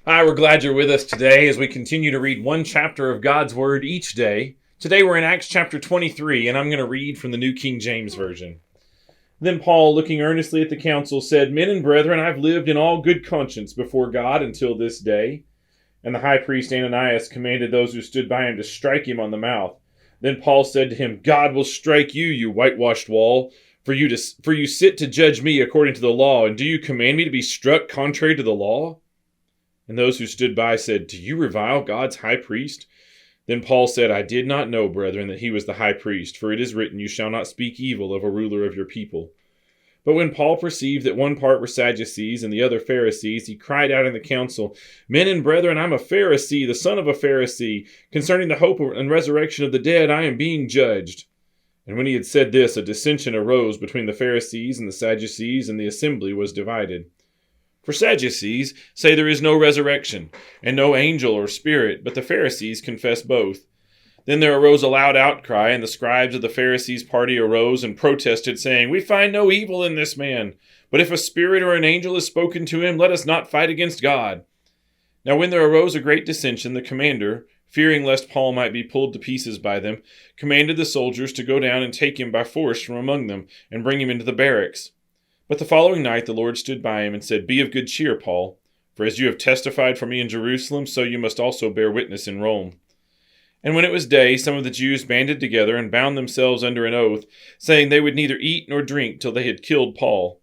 Hi, we're glad you're with us today as we continue to read one chapter of God's Word each day. Today we're in Acts chapter 23, and I'm going to read from the New King James Version. Then Paul, looking earnestly at the council, said, Men and brethren, I've lived in all good conscience before God until this day. And the high priest Ananias commanded those who stood by him to strike him on the mouth. Then Paul said to him, God will strike you, you whitewashed wall, for you sit to judge me according to the law, and do you command me to be struck contrary to the law? And those who stood by said, Do you revile God's high priest? Then Paul said, I did not know, brethren, that he was the high priest, for it is written, You shall not speak evil of a ruler of your people. But when Paul perceived that one part were Sadducees and the other Pharisees, he cried out in the council, Men and brethren, I'm a Pharisee, the son of a Pharisee. Concerning the hope and resurrection of the dead, I am being judged. And when he had said this, a dissension arose between the Pharisees and the Sadducees, and the assembly was divided. For Sadducees say there is no resurrection, and no angel or spirit, but the Pharisees confess both. Then there arose a loud outcry, and the scribes of the Pharisees' party arose and protested, saying, We find no evil in this man, but if a spirit or an angel has spoken to him, let us not fight against God. Now when there arose a great dissension, the commander, fearing lest Paul might be pulled to pieces by them, commanded the soldiers to go down and take him by force from among them, and bring him into the barracks. But the following night the Lord stood by him and said, Be of good cheer, Paul, for as you have testified for me in Jerusalem, so you must also bear witness in Rome. And when it was day, some of the Jews banded together and bound themselves under an oath, saying they would neither eat nor drink till they had killed Paul.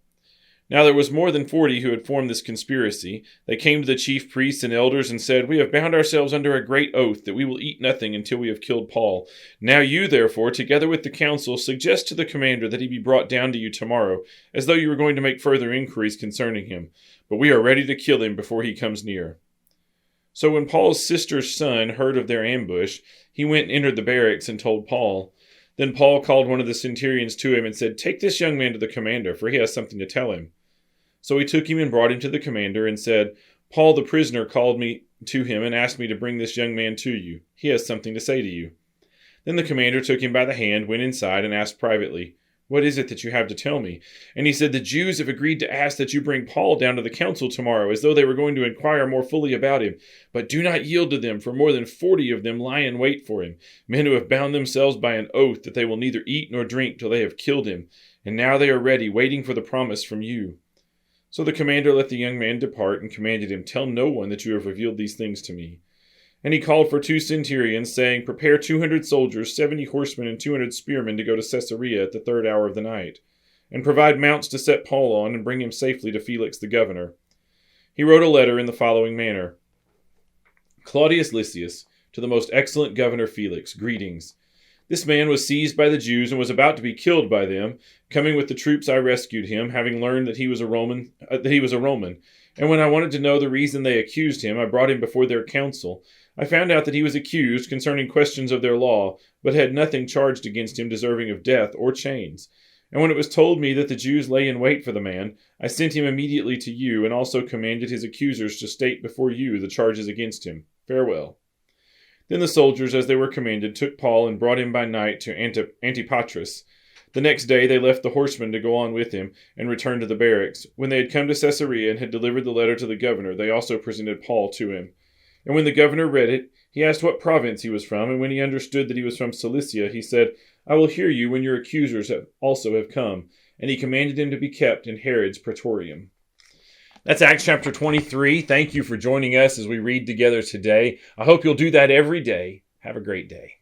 Now there was more than 40 who had formed this conspiracy. They came to the chief priests and elders and said, We have bound ourselves under a great oath that we will eat nothing until we have killed Paul. Now you, therefore, together with the council, suggest to the commander that he be brought down to you tomorrow, as though you were going to make further inquiries concerning him. But we are ready to kill him before he comes near. So when Paul's sister's son heard of their ambush, he went and entered the barracks and told Paul. Then Paul called one of the centurions to him and said, Take this young man to the commander, for he has something to tell him. So he took him and brought him to the commander and said, Paul the prisoner called me to him and asked me to bring this young man to you. He has something to say to you. Then the commander took him by the hand, went inside, and asked privately, What is it that you have to tell me? And he said, The Jews have agreed to ask that you bring Paul down to the council tomorrow, as though they were going to inquire more fully about him. But do not yield to them, for more than 40 of them lie in wait for him, men who have bound themselves by an oath that they will neither eat nor drink till they have killed him. And now they are ready, waiting for the promise from you. So the commander let the young man depart and commanded him, Tell no one that you have revealed these things to me. And he called for 2 centurions, saying, Prepare 200 soldiers, 70 horsemen, and 200 spearmen to go to Caesarea at the 3rd hour of the night, and provide mounts to set Paul on and bring him safely to Felix the governor. He wrote a letter in the following manner. Claudius Lysias, to the most excellent governor Felix, greetings. This man was seized by the Jews and was about to be killed by them. Coming with the troops, I rescued him, having learned that he was a Roman. And when I wanted to know the reason they accused him, I brought him before their council. I found out that he was accused concerning questions of their law, but had nothing charged against him deserving of death or chains. And when it was told me that the Jews lay in wait for the man, I sent him immediately to you, and also commanded his accusers to state before you the charges against him. Farewell. Then the soldiers, as they were commanded, took Paul and brought him by night to Antipatris. The next day they left the horsemen to go on with him, and returned to the barracks. When they had come to Caesarea and had delivered the letter to the governor, they also presented Paul to him. And when the governor read it, he asked what province he was from, and when he understood that he was from Cilicia, he said, I will hear you when your accusers also have come. And he commanded him to be kept in Herod's praetorium. That's Acts chapter 23. Thank you for joining us as we read together today. I hope you'll do that every day. Have a great day.